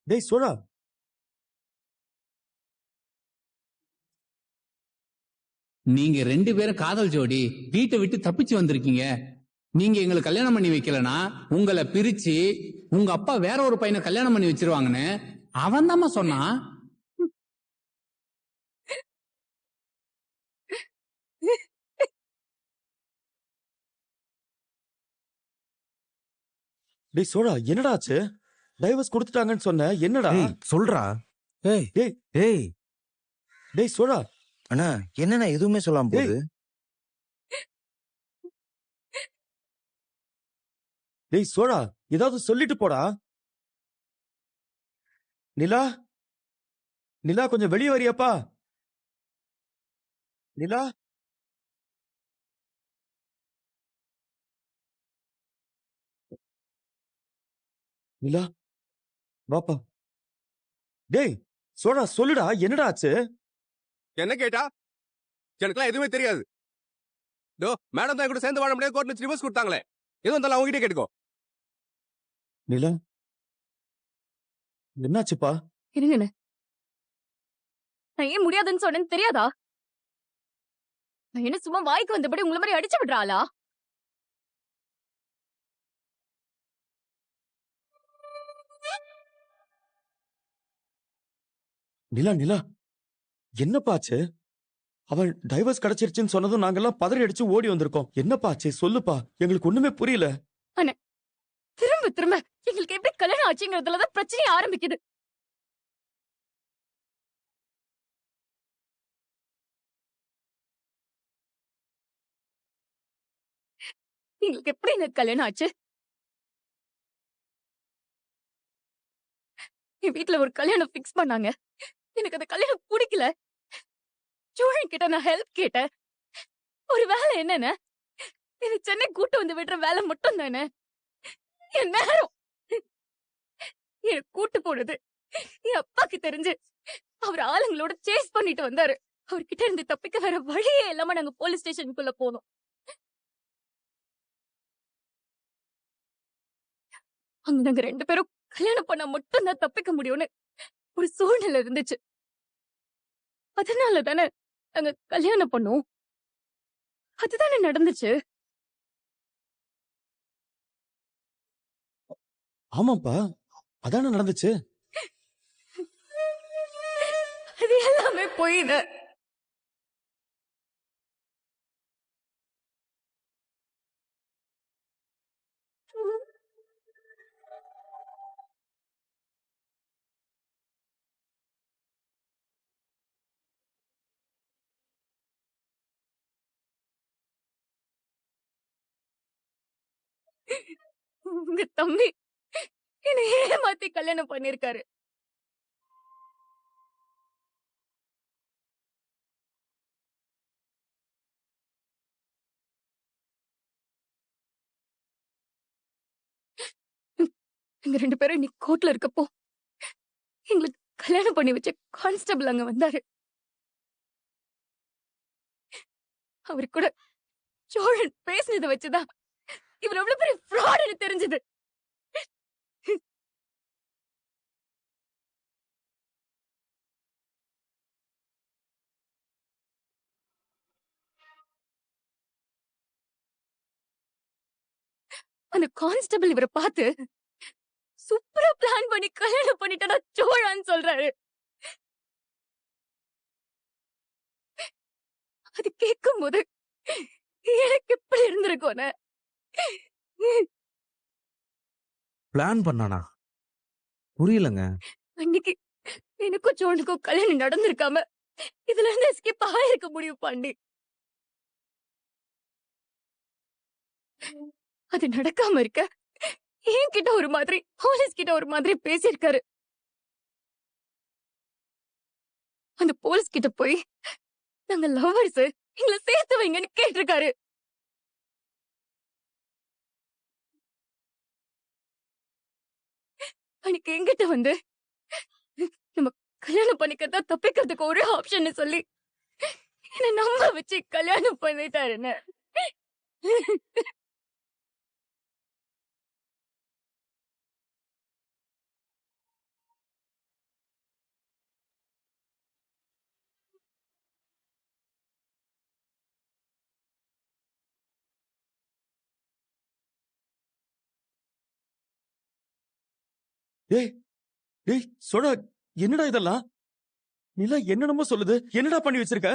டேய் சோழா, நீங்க 2 பேரும் காதல் ஜோடி வீட்டை விட்டு தப்பிச்சு வந்திருக்கீங்க. நீங்க எங்களை கல்யாணம் பண்ணி வைக்கலனா உங்களை பிரிச்சு உங்க அப்பா வேற ஒரு பையனை கல்யாணம் பண்ணி வச்சிருவாங்கன்னு அவன் தாமா சொன்னான். டேய் சோழா, என்னடா ஆச்சு? டைவர்ஸ் கொடுத்துட்டாங்கன்னு சொன்ன, என்னடா? ஏய் சொல்றா. டேய் ஏய் டேய் சோழா, அண்ணா என்னண்ணா எதுவுமே சொல்லாம போகுது? டேய் சோழா, ஏதாவது சொல்லிட்டு போடா. நிலா, நிலா கொஞ்சம் வெளியே வரியாப்பா? நிலா, நிலா வாப்பா. டேய் சோழா, சொல்லுடா, என்னடா ஆச்சு? என்ன கேட்டா? எனக்குலாம் எதுவுமே தெரியாது. மேடம் தான் கூட சேர்ந்து வாழ முடியாது கோர்ட்ல டிவோர்ஸ் கொடுத்தாங்களே. எதுவும் இருந்தாலும் அவங்க கிட்டே கேட்டுக்கோ. நிலா, என்னாச்சுப்பா? இருங்க, நான் ஏன் முடியாதுன்னு சொன்னேன்னு தெரியாதா? நான் என்ன சும்மா வாய்க்கு வந்தபடி உங்களை மாதிரி அடிச்சு விடுறாளா? நிலா நிலா, என்னப்பா ஆச்சு? அவன் டைவர்ஸ் கிடைச்சிருச்சுன்னு சொன்னதும் நாங்கெல்லாம் பதறி அடிச்சு ஓடி வந்திருக்கோம். என்னப்பா ஆச்சு சொல்லுப்பா, எங்களுக்கு ஒண்ணுமே புரியல. திரும்ப திரும்ப எங்களுக்கு எப்படி கல்யாணம் ஆச்சுங்கிறதுலதான் பிரச்சனையே ஆரம்பிக்குது. எங்களுக்கு எப்படி எனக்கு கல்யாணம் ஆச்சு? என் வீட்டுல ஒரு கல்யாணம் பிக்ஸ் பண்ணாங்க. எனக்கு அந்த கல்யாணம் பிடிக்கல. சோழன் கிட்ட நான் ஹெல்ப் கேட்டேன். ஒரு வேலை என்னன்னு, இது சென்னை கூட்டு வந்து விடுற வேலை மட்டும் தானே. என் நேரம் என் கூட்டு போனது என் அப்பாக்கு தெரிஞ்சு அவர் ஆளுங்களோட சேஸ் பண்ணிட்டு வந்தாரு. அவர்கிட்ட இருந்து தப்பிக்க வேற வழியே இல்லாம நாங்க போலீஸ் ஸ்டேஷனுக்குள்ள போனோம். அங்க நாங்க 2 பேரும் கல்யாணம் பண்ணா மட்டும் தான் தப்பிக்க முடியும்னு ஒரு சூழ்நிலை இருந்துச்சு. அதனால தானே நாங்க கல்யாணம் பண்ணோம். அதுதானே நடந்துச்சு. ஆமாப்பா, அதானே நடந்துச்சு. அது எல்லாமே போயிடு. உங்க தம்பி என்னை ஏமாத்தி கல்யாணம் பண்ணிருக்காரு. எங்க 2 பேரும் இன்னைக்கு கோர்ட்ல இருக்கப்போ எங்களுக்கு கல்யாணம் பண்ணி வச்ச கான்ஸ்டபிள் அங்க வந்தாரு. அவரு கூட சோழன் பேசினதை வச்சுதான் இவர் எவ்வளவு பெரிய ஃப்ராடுன்னு தெரிஞ்சது. அந்த கான்ஸ்டபிள் இவரை பார்த்து சூப்பரா பிளான் பண்ணி கல்யாணம் பண்ணிட்டா சோழான்னு சொல்றாரு. அது கேட்கும் போது எனக்கு எப்படி இருந்திருக்கும்? பிளான் பண்ணானா? புரியலங்க. அன்னைக்கு எனக்கும் சோழனுக்கும் கல்யாணம் நடந்திருக்காம இதுல இருந்து எஸ்கேப் ஆயிருக்க முடியும் பாண்டி. அது நடக்காம இருக்க என்கிட்ட ஒரு மாதிரி போலீஸ் கிட்ட ஒரு மாதிரி பேசியிருக்காரு. அந்த போலீஸ் கிட்ட போய் நாங்க லவ்வர்ஸ், எங்களை சேர்த்து வைங்கன்னு கேட்டிருக்காரு. அன்னைக்கு என்கிட்ட வந்து நம்ம கல்யாணம் பண்ணிக்கிறதா தப்பிக்கிறதுக்கு ஒரே ஆப்ஷன் சொல்லி என்ன நம்ப வச்சு கல்யாணம் பண்ணிட்டாருன்னு. டேய் டேய் சோடா, என்னடா இதெல்லாம்? நிலா என்னென்னமோ சொல்லுது. என்னடா பண்ணி வச்சிருக்க?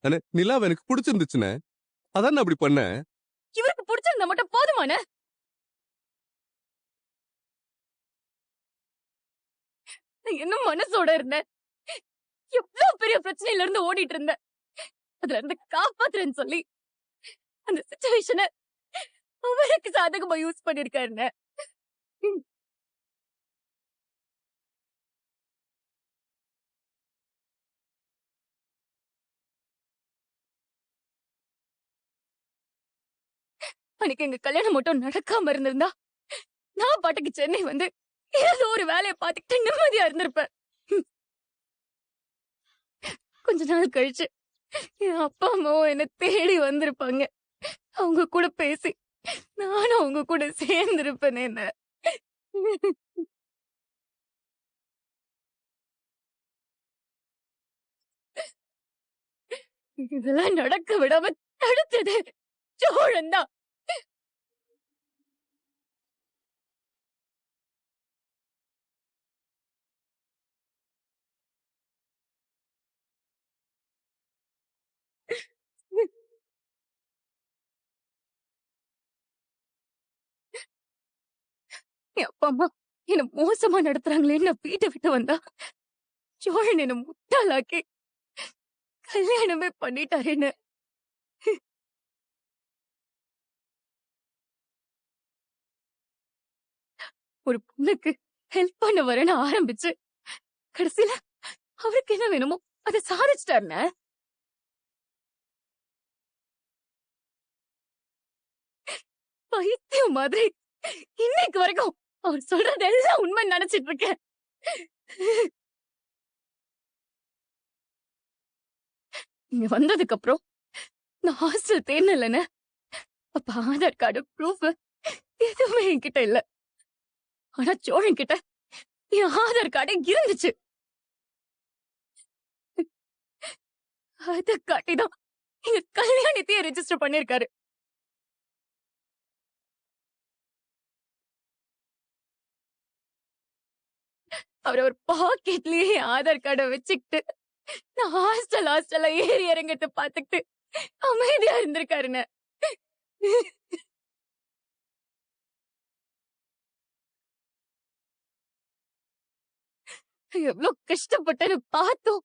அண்ணே, நிலாவை எனக்கு பிடிச்சிருந்துச்சுண்ணே, அதான் நான் அப்படி பண்ணேன். இவருக்கு பிடிச்சிருந்தா மட்டும் போதுமானே? நான் என்ன மனசோட இருந்தேன்? எவ்வளவு பெரிய பிரச்சனையில இருந்து ஓடிட்டு இருந்தேன். அதுல இருந்து காப்பாத்துறேன்னு சொல்லி அந்த சிச்சுவேஷனை அவருக்கு சாதகமா யூஸ் பண்ணிருக்காருன்னு. அன்னைக்கு எங்க கல்யாணம் மட்டும் நடக்காம இருந்திருந்தா நான் பாட்டுக்கு சென்னை வந்து ஏதோ ஒரு வேலையை பார்த்துக்கிட்டு நிம்மதியா இருந்திருப்பேன். கொஞ்ச நாள் கழிச்சு என் அப்பா அம்மாவும் என்ன தேடி வந்திருப்பாங்க. அவங்க கூட பேசி நானும் அவங்க கூட சேர்ந்திருப்பேன். என்ன இதெல்லாம் நடக்க விடாம தடுத்தது சோழன் தான். என் அப்பா அம்மா என்ன மோசமா நடத்துறாங்களேன்னு நான் வீட்டை விட்டு வந்தா சோழன் என்ன முட்டாளாக்கி கல்யாணமே பண்ணிட்டாருன்னு. ஒரு பொண்ணுக்கு ஹெல்ப் பண்ண வரேன்னு ஆரம்பிச்சு கடைசியில அவருக்கு என்ன வேணுமோ அதை சாதிச்சிட்டாருன்னு. பைத்தியம் மாதிரி இன்னைக்கு வரைக்கும் அவர் சொல்றது எல்லாம் உண்மை நினைச்சிட்டு இருக்கேன். இங்க வந்ததுக்கு அப்புறம் நான் ஹாஸ்டல் தேர்னலன்னு அப்ப ஆதார் கார்டு ப்ரூஃப் எதுவுமே என்கிட்ட இல்ல. ஆனா சோழன் கிட்ட என் ஆதார் கார்டு இருந்துச்சு. அத காட்டிதான் எங்க கல்யாணத்தையே ரெஜிஸ்டர் பண்ணிருக்காரு. அவர் ஒரு பாக்கெட்லயே ஆதார் கார்டை வச்சுக்கிட்டு நான் ஹாஸ்டல்ல ஏறி இறங்கத்தை பாத்துக்கிட்டு அமைதியா இருந்திருக்காருன்னு. எவ்வளவு கஷ்டப்பட்டேன்னு பார்த்தோம்.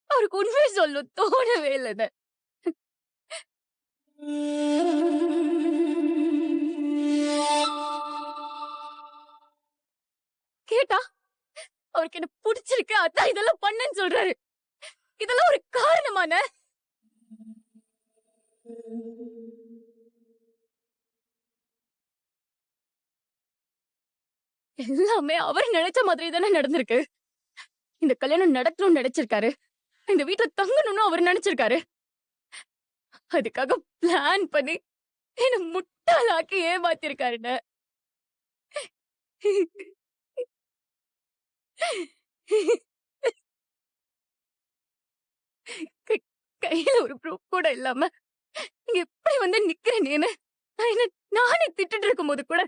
அவருக்கு உண்மை சொல்ல தோணவே இல்லைன்னு. கேட்டா அவருக்கு என்ன பிடிச்சிருக்கு, அதான் இதெல்லாம் பண்ணேன்னு சொல்றாரு. இதெல்லாம் ஒரு காரணமான? எல்லாமே அவர் நினைச்ச மாதிரி தானே நடந்திருக்கு. இந்த கல்யாணம் நடக்கணும்னு நினைச்சிருக்காரு. இந்த வீட்டுல தங்கணும்னு அவர் நினைச்சிருக்காரு. அதுக்காக பிளான் பண்ணி என்ன முட்டாளாக்கி ஏமாத்திருக்காருன்னு. கையில ஒரு ப்ரூஃப் கூட இல்லாம இங்க எப்படி வந்து நிக்கிறேன்னு நானே திட்டிட்டு இருக்கும் போது கூட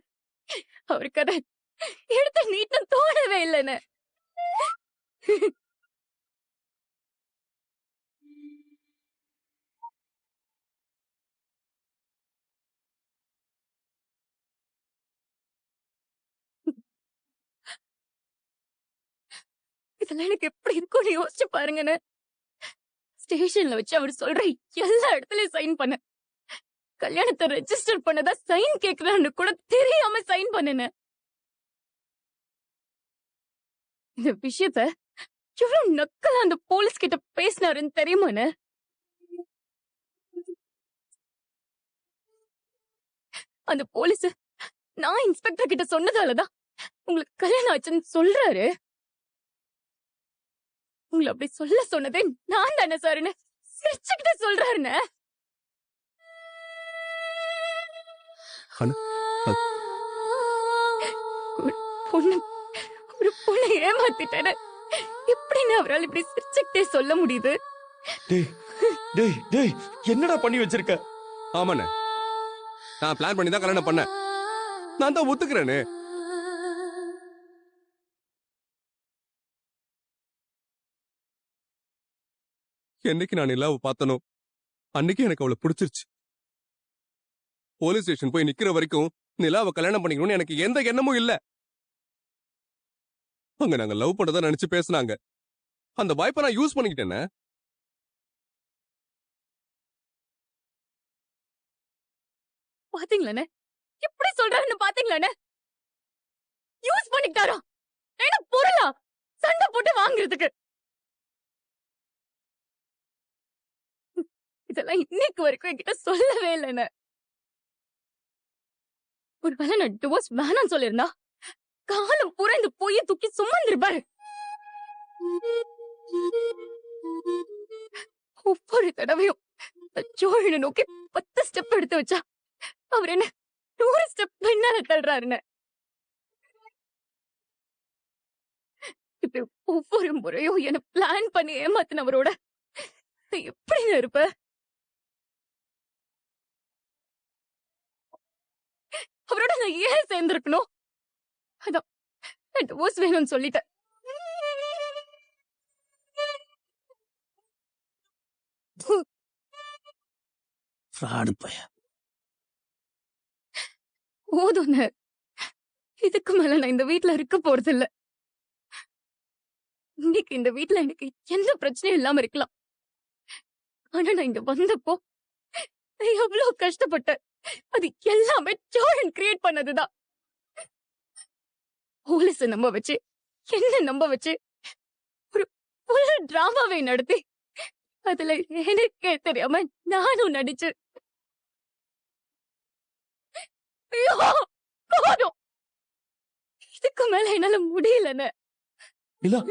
அவருக்கு அதை எடுத்து நீட்ட தோணவே இல்லைன்னு. இதெல்லாம் எனக்கு எப்படி இருக்கும்னு யோசிச்சு பாருங்கன்னு. ஸ்டேஷன்ல வச்சு அவர் சொல்ற எல்லா இடத்துலயும் சைன் பண்ண, கல்யாணத்தை ரெஜிஸ்டர் பண்ணதா சைன் கேக்குறான்னு கூட தெரியாம சைன் பண்ணன. இந்த விஷயத்த எவ்வளவு நக்கலா அந்த போலீஸ் கிட்ட பேசினாருன்னு தெரியுமாண்ணே? அந்த போலீஸ் நான் இன்ஸ்பெக்டர் கிட்ட சொன்னதாலதான் உங்களுக்கு கல்யாணம் ஆச்சுன்னு சொல்றாரு. உங்களை அப்படி சொல்ல சொன்னதே நான் தானே சாருன்னு சிரிச்சுக்கிட்ட சொல்றாருன்னு. ஒரு பொண்ணை ஏமாத்திட்டேன்னு எப்படின்னு அவரால் இப்படி சிரிச்சுக்கிட்டே சொல்ல முடியுது? டேய் டேய் டேய் என்னடா பண்ணி வச்சிருக்க? ஆமாண்ணே, நான் பிளான் பண்ணி தான் கல்யாணம் பண்ணேன். நான் தான் ஒத்துக்கிறேனே. என்னைக்கு நான் நிலாவை பார்த்தனோ அன்னைக்கு எனக்கு அவளை பிடிச்சிருச்சு. போலீஸ் ஸ்டேஷன் போய் நிக்கிற வரைக்கும் நிலாவை கல்யாணம் பண்ணிக்கணும்னு எனக்கு எந்த எண்ணமும் இல்ல. அங்க நாங்க லவ் பண்றதா நினைச்சு பேசுனாங்க. அந்த வாய்ப்பை நான் யூஸ் பண்ணிக்கிட்டேனே. பாத்தீங்களாண்ணே, எப்படி சொல்றாருன்னு பாத்தீங்களாண்ணே? யூஸ் பண்ணிக்கிட்டாரா? என்ன பொருளா சண்டை போட்டு வாங்குறதுக்கு? இதெல்லாம் இன்னைக்கு வரைக்கும் என்கிட்ட சொல்லவே இல்லைண்ணே. ஒருவேளை நான் டிவோர்ஸ் வேணாம்னு சொல்லியிருந்தா காலம் பூரா இந்த பொய்ய தூக்கி சுமந்திருப்பாரு. ஒவ்வொரு தடவையும் ஜோழினை நோக்கி 10 ஸ்டெப் எடுத்து வச்சா அவர் என்ன 100 ஸ்டெப் பின்னால தள்ளுறாருன்னு. இப்படி ஒவ்வொரு முறையும் என்ன பிளான் பண்ணி ஏமாத்தினவரோட எப்படி இருப்ப? அவரோட நான் ஏன் சேர்ந்திருக்கணும்? அதான் டிவோர்ஸ் வேணும்னு சொல்லிட்டேன். ஃப்ராடு பையன். போதும்னு, இதுக்கு மேல நான் இந்த வீட்ல இருக்க போறது இல்ல. இன்னைக்கு இந்த வீட்ல எனக்கு எந்த பிரச்சனையும் இல்லாம இருக்கலாம். ஆனா நான் இங்க வந்தப்போ நான் எவ்வளவு கஷ்டப்பட்டேன். அது எல்லாமே ஜோரன் கிரியேட் பண்ணதுதான். போலீஸ நம்ப வச்சு, என்ன நம்ப வச்சு ஒரு ஃபுல் டிராமாவை நடத்தி அதுல எனக்கே தெரியாம நானும் நடிச்சு. ஐயோ, போதும். இதுக்கு மேல என்னால முடியலன்னு. நிலா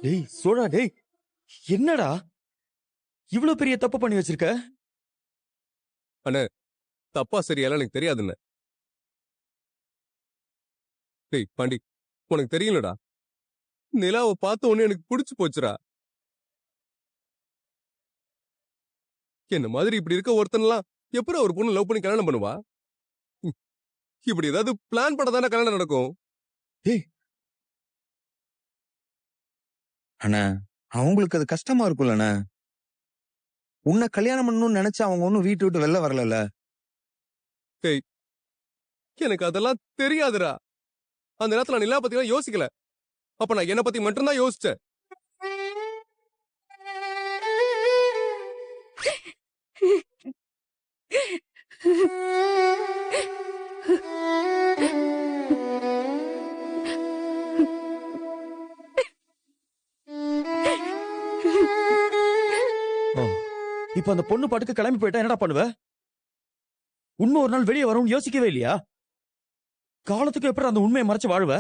டேய் சோழா, டேய் என்னடா இவ்வளவு பெரிய தப்பு பண்ணி வச்சிருக்க? தப்பா சரியால எனக்கு தெரியாதுன்னு. டேய் பாண்டி, உனக்கு தெரியலடா, நிலாவை பார்த்த உடனே எனக்கு பிடிச்சு போச்சுடா. என்ன மாதிரி இப்படி இருக்க ஒருத்தன்லாம் எப்படி ஒரு பொண்ணு லவ் பண்ணி கல்யாணம் பண்ணுவா? இப்படி ஏதாவது பிளான் பண்ணதானே கல்யாணம் நடக்கும். அண்ணா, அவங்களுக்கு அது கஷ்டமா இருக்கும்லண்ணா. உன்னை கல்யாணம் பண்ணணும்னு நினைச்சு அவங்க ஒன்னும் வீட்டு விட்டு வெளில வரல. எனக்கு அதெல்லாம் தெரியாதுடா. அந்த நேரத்துல நான் நிலா பத்தி யோசிக்கல. அப்ப நான் என்ன பத்தி மட்டும்தான் யோசிச்சேன். இப்ப அந்த பொண்ணு பாட்டுக்கு கிளம்பி போயிட்டா என்னடா பண்ணுவ? உண்மை ஒரு நாள் வெளியே வரும்னு யோசிக்கவே இல்லையா? காலத்துக்கு எப்படி அந்த உண்மையை மறைச்சு வாழ்வ?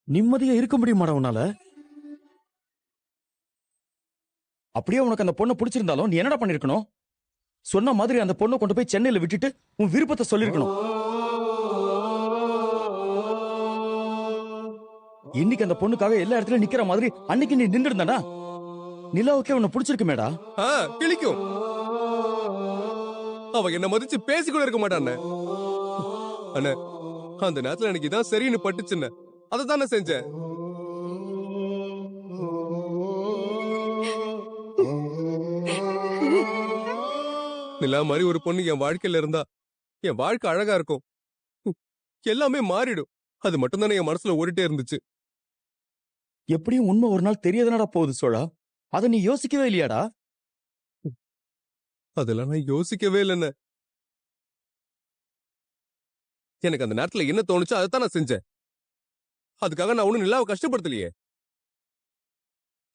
நிம்மதியா இருக்க முடியுமாடா உன்னால? அப்படியே உனக்கு அந்த பொண்ணை பிடிச்சிருந்தாலும் நீ என்னடா பண்ணிருக்கணும்? சொன்ன மாதிரி அந்த பொண்ணை கொண்டு போய் சென்னையில விட்டுட்டு உன் விருப்பத்தை சொல்லிருக்கணும். இன்னைக்கு அந்த பொண்ணுக்காக எல்லா இடத்துலயும் நிக்கிற மாதிரி அன்னைக்கு நீ நின்று இருந்தானா நிலாவுக்கே உன்னை பிடிச்சிருக்குமேடா. கிளிக்கும். அவ என்ன மதிச்சு பேசி கூட இருக்க மாட்டான். அண்ணே, அந்த நேரத்துல எனக்கு இதான் சரின்னு பட்டுச்சுன்னு அதை தானே செஞ்சேன். நிலா மாதிரி ஒரு பொண்ணு என் வாழ்க்கையில இருந்தா என் வாழ்க்கை அழகா இருக்கும். எல்லாமே மாறிடும். அது மட்டும் தானே என் மனசுல ஓடிட்டே இருந்துச்சு. எப்படியும் உண்மை ஒரு நாள் தெரியாதனடா போகுது சோழா. அதை நீ யோசிக்கவே இல்லையாடா? அதெல்லாம் நான் யோசிக்கவே இல்லைன்னு. எனக்கு அந்த நேரத்துல என்ன தோணுச்சோ அதைத்தான் நான் செஞ்சேன். அதுக்காக நான் ஒண்ணும் நிலாவை கஷ்டப்படுத்தலையே.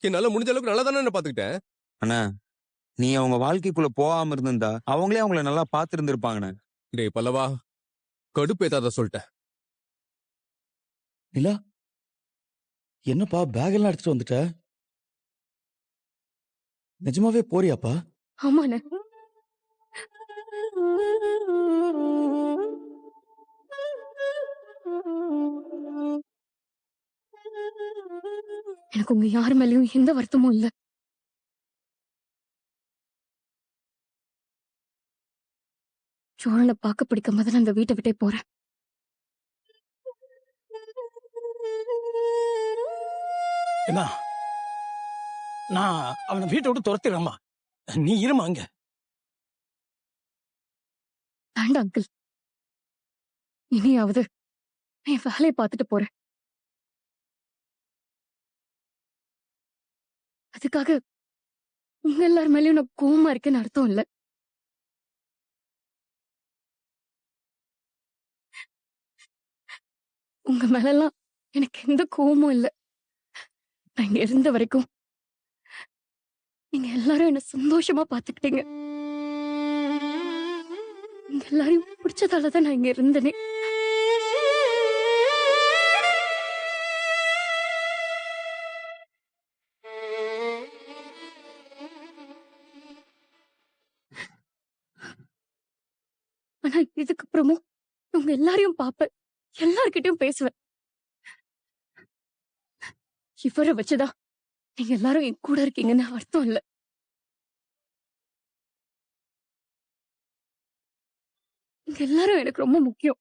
என்னால முடிஞ்ச அளவுக்கு நல்லா தானே பாத்துக்கிட்டேன். அண்ணா, நீ அவங்க வாழ்க்கைக்குள்ள போகாம இருந்திருந்தா அவங்களே அவங்கள நல்லா பாத்து இருந்திருப்பாங்கண்ணே. டேய் பல்லவா, கடுப்பேத்தாத சொல்லிட்டேன். நிலா, என்னப்பா பேக் எல்லாம் எடுத்துட்டு வந்துட்ட? நிஜமாவே போறியாப்பா? ஆமாண்ணே. எனக்கு உங்க யார் மேலயும் எந்த வருத்தமும் இல்ல. சோழனை பார்க்க பிடிக்காம தான் அந்த வீட்டை விட்டே போறேன். என்ன நான் அவனை வீட்டை விட்டு துரத்திடுறேம்மா. நீ இருமா அங்க. வேண்டாம் அங்கிள். இனியாவது என் வேலையை பார்த்துட்டு போறேன். அதுக்காக உங்க எல்லார் மேலயும் நான் கோவமா இருக்கேன்னு அர்த்தம் இல்ல. உங்க மேலெல்லாம் எனக்கு எந்த கோவமும் இல்ல. நான் இங்க இருந்த வரைக்கும் நீங்க எல்லாரும் என்ன சந்தோஷமா பாத்துக்கிட்டீங்க. உங்க எல்லாரையும் பிடிச்சதாலதான் நான் இங்க இருந்தேனே. ஆனா இதுக்கப்புறமும் உங்க எல்லாரையும் பாப்பேன், எல்லார்கிட்டயும் பேசுவேன். இவரை வச்சுதான் நீங்க எல்லாரும் என் கூட இருக்கீங்கன்னு அர்த்தம் இல்ல. நீங்க எல்லாரும் எனக்கு ரொம்ப முக்கியம்.